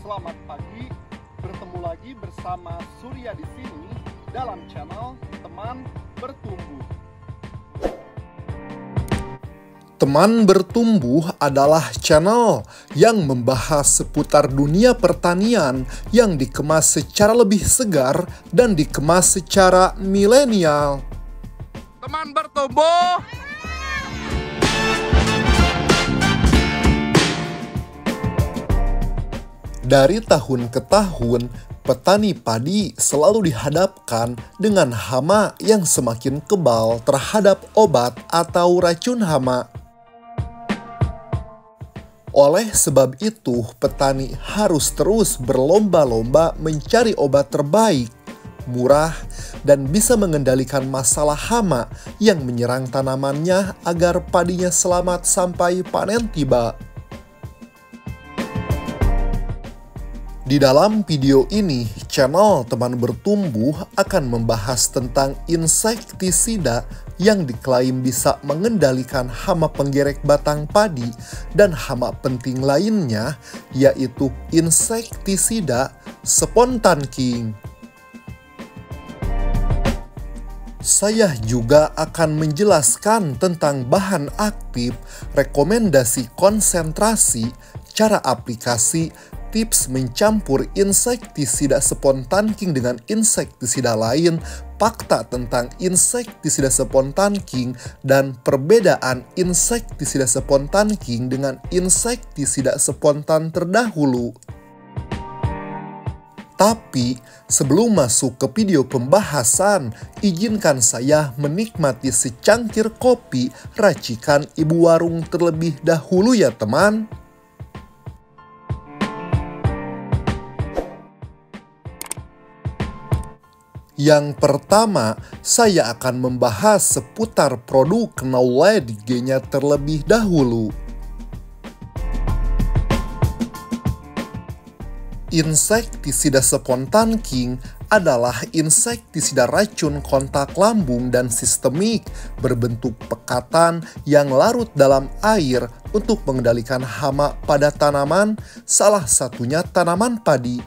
Selamat pagi, bertemu lagi bersama Surya di sini dalam channel Teman Bertumbuh. Teman Bertumbuh adalah channel yang membahas seputar dunia pertanian yang dikemas secara lebih segar dan dikemas secara milenial. Teman Bertumbuh. Dari tahun ke tahun, petani padi selalu dihadapkan dengan hama yang semakin kebal terhadap obat atau racun hama. Oleh sebab itu, petani harus terus berlomba-lomba mencari obat terbaik, murah, dan bisa mengendalikan masalah hama yang menyerang tanamannya agar padinya selamat sampai panen tiba. Di dalam video ini, channel Teman Bertumbuh akan membahas tentang insektisida yang diklaim bisa mengendalikan hama penggerek batang padi dan hama penting lainnya, yaitu insektisida Spontan-King. Saya juga akan menjelaskan tentang bahan aktif, rekomendasi konsentrasi, cara aplikasi, tips mencampur insektisida Spontan-King dengan insektisida lain, fakta tentang insektisida Spontan-King, dan perbedaan insektisida Spontan-King dengan insektisida spontan terdahulu. Tapi, sebelum masuk ke video pembahasan, izinkan saya menikmati secangkir kopi racikan ibu warung terlebih dahulu ya teman. Yang pertama, saya akan membahas seputar produk knowledge-nya terlebih dahulu. Insektisida Spontan-King adalah insektisida racun kontak lambung dan sistemik berbentuk pekatan yang larut dalam air untuk mengendalikan hama pada tanaman, salah satunya tanaman padi.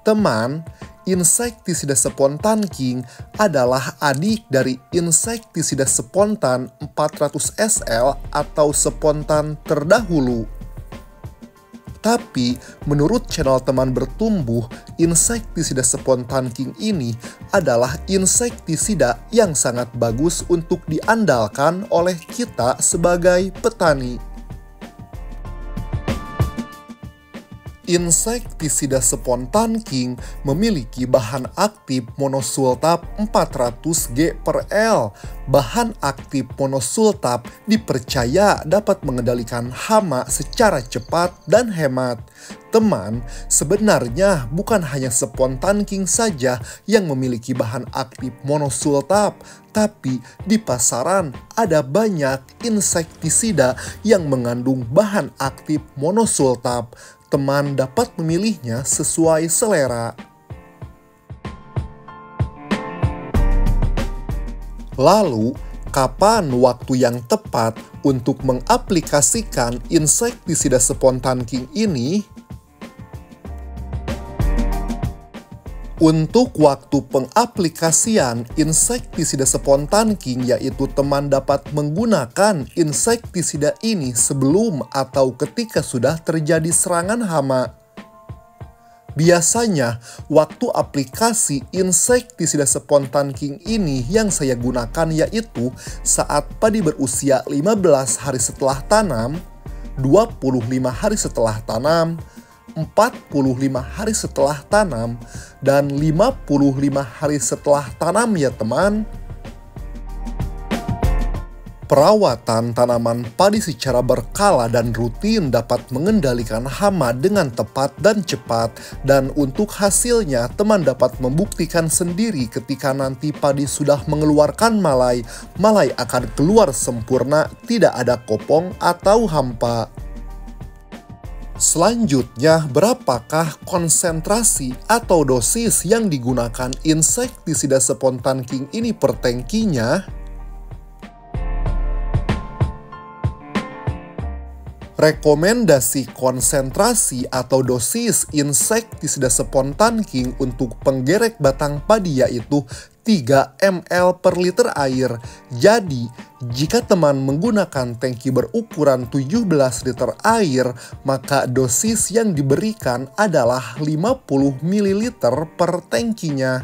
Teman, insektisida Spontan-King adalah adik dari insektisida spontan 400 SL atau spontan terdahulu. Tapi, menurut channel Teman Bertumbuh, insektisida Spontan-King ini adalah insektisida yang sangat bagus untuk diandalkan oleh kita sebagai petani. Insektisida Spontan-King memiliki bahan aktif monosultap 400G/L. Bahan aktif monosultap dipercaya dapat mengendalikan hama secara cepat dan hemat. Teman, sebenarnya bukan hanya Spontan-King saja yang memiliki bahan aktif monosultap, tapi di pasaran ada banyak insektisida yang mengandung bahan aktif monosultap. Teman dapat memilihnya sesuai selera. Lalu, kapan waktu yang tepat untuk mengaplikasikan insektisida Spontan-King ini? Untuk waktu pengaplikasian insektisida Spontan-King, yaitu teman dapat menggunakan insektisida ini sebelum atau ketika sudah terjadi serangan hama. Biasanya, waktu aplikasi insektisida Spontan-King ini yang saya gunakan yaitu saat padi berusia 15 hari setelah tanam, 25 hari setelah tanam, 45 hari setelah tanam, dan 55 hari setelah tanam ya teman. Perawatan tanaman padi secara berkala dan rutin dapat mengendalikan hama dengan tepat dan cepat, dan untuk hasilnya teman dapat membuktikan sendiri ketika nanti padi sudah mengeluarkan malai. Malai akan keluar sempurna, tidak ada kopong atau hampa. Selanjutnya, berapakah konsentrasi atau dosis yang digunakan insektisida Spontan-King ini per tangkinya? Rekomendasi konsentrasi atau dosis insektisida spontan king untuk penggerek batang padi yaitu 3 ml per liter air. Jadi, jika teman menggunakan tangki berukuran 17 liter air, maka dosis yang diberikan adalah 50 ml per tangkinya.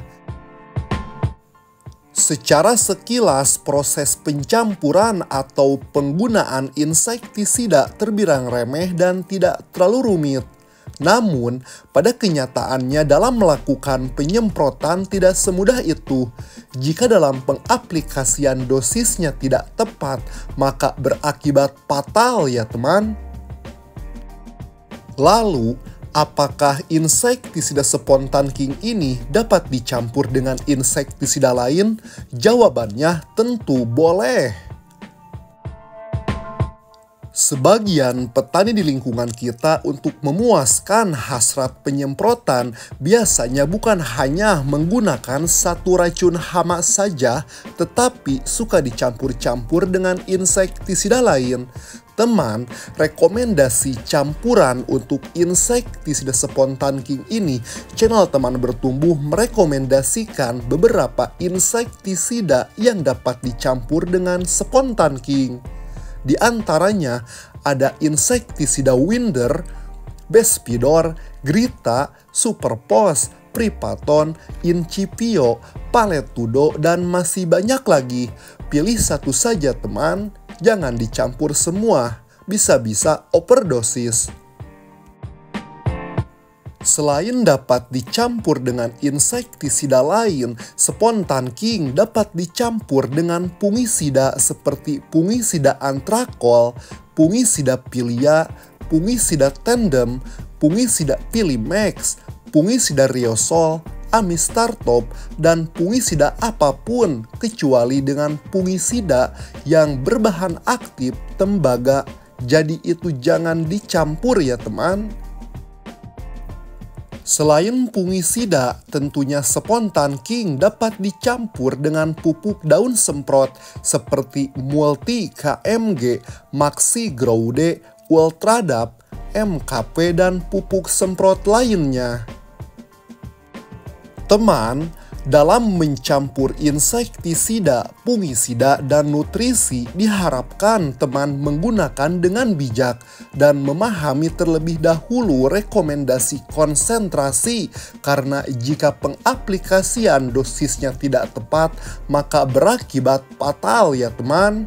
Secara sekilas, proses pencampuran atau penggunaan insektisida terbilang remeh dan tidak terlalu rumit. Namun, pada kenyataannya dalam melakukan penyemprotan tidak semudah itu. Jika dalam pengaplikasian dosisnya tidak tepat, maka berakibat fatal ya teman. Lalu, apakah insektisida spontan king ini dapat dicampur dengan insektisida lain? Jawabannya tentu boleh. Sebagian petani di lingkungan kita untuk memuaskan hasrat penyemprotan biasanya bukan hanya menggunakan satu racun hama saja, tetapi suka dicampur-campur dengan insektisida lain. Teman, rekomendasi campuran untuk insektisida spontan king ini, channel Teman Bertumbuh merekomendasikan beberapa insektisida yang dapat dicampur dengan spontan king. Di antaranya ada insektisida Winder, Bespidor, Grita, Superpos, Pripaton, Incipio, Paletudo, dan masih banyak lagi. Pilih satu saja teman, jangan dicampur semua, bisa-bisa overdosis. Selain dapat dicampur dengan insektisida lain, spontan king dapat dicampur dengan fungisida seperti fungisida antrakol, fungisida pilia, fungisida tandem, fungisida pilimex, fungisida riosol, amistartop, dan fungisida apapun kecuali dengan fungisida yang berbahan aktif tembaga. Jadi itu jangan dicampur ya teman. Selain fungisida, tentunya spontan king dapat dicampur dengan pupuk daun semprot seperti Multi KMG, Maxi Groude, Ultradap, MKP, dan pupuk semprot lainnya. Teman, dalam mencampur insektisida, fungisida, dan nutrisi diharapkan teman menggunakan dengan bijak dan memahami terlebih dahulu rekomendasi konsentrasi, karena jika pengaplikasian dosisnya tidak tepat maka berakibat fatal ya teman.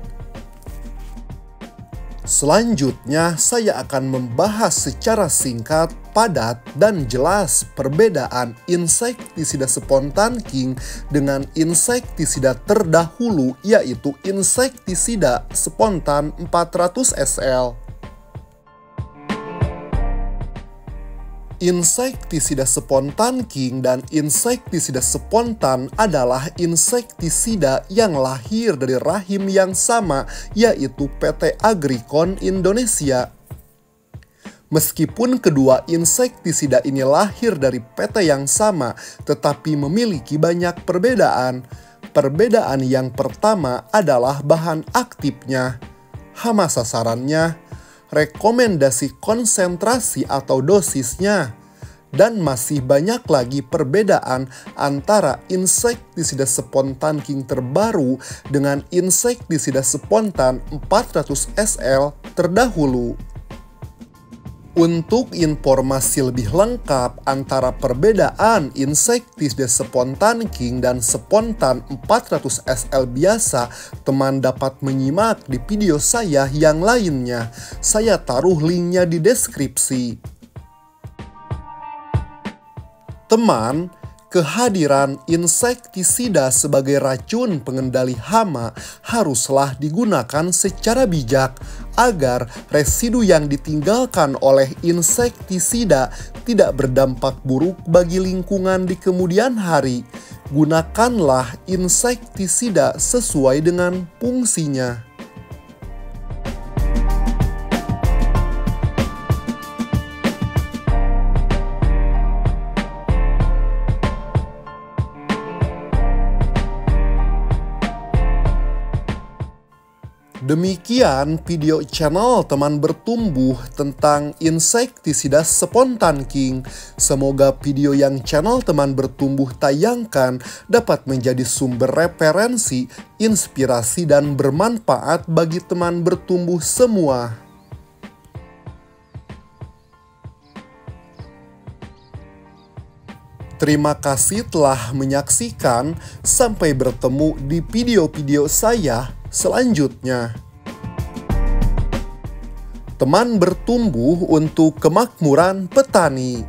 Selanjutnya, saya akan membahas secara singkat, padat, dan jelas perbedaan insektisida spontan king dengan insektisida terdahulu, yaitu insektisida spontan 400 SL. Insektisida spontan king dan insektisida spontan adalah insektisida yang lahir dari rahim yang sama, yaitu PT Agricon Indonesia. Meskipun kedua insektisida ini lahir dari PT yang sama, tetapi memiliki banyak perbedaan. Perbedaan yang pertama adalah bahan aktifnya, hama sasarannya, rekomendasi konsentrasi atau dosisnya, dan masih banyak lagi perbedaan antara insektisida spontan king terbaru dengan insektisida spontan 400 SL terdahulu. Untuk informasi lebih lengkap antara perbedaan insektisida spontan king dan spontan 400 SL biasa, teman dapat menyimak di video saya yang lainnya. Saya taruh linknya di deskripsi. Teman, kehadiran insektisida sebagai racun pengendali hama haruslah digunakan secara bijak agar residu yang ditinggalkan oleh insektisida tidak berdampak buruk bagi lingkungan di kemudian hari. Gunakanlah insektisida sesuai dengan fungsinya. Demikian video channel Teman Bertumbuh tentang insektisida spontan king. Semoga video yang channel Teman Bertumbuh tayangkan dapat menjadi sumber referensi, inspirasi, dan bermanfaat bagi teman bertumbuh semua. Terima kasih telah menyaksikan. Sampai bertemu di video-video saya selanjutnya. Teman Bertumbuh untuk kemakmuran petani.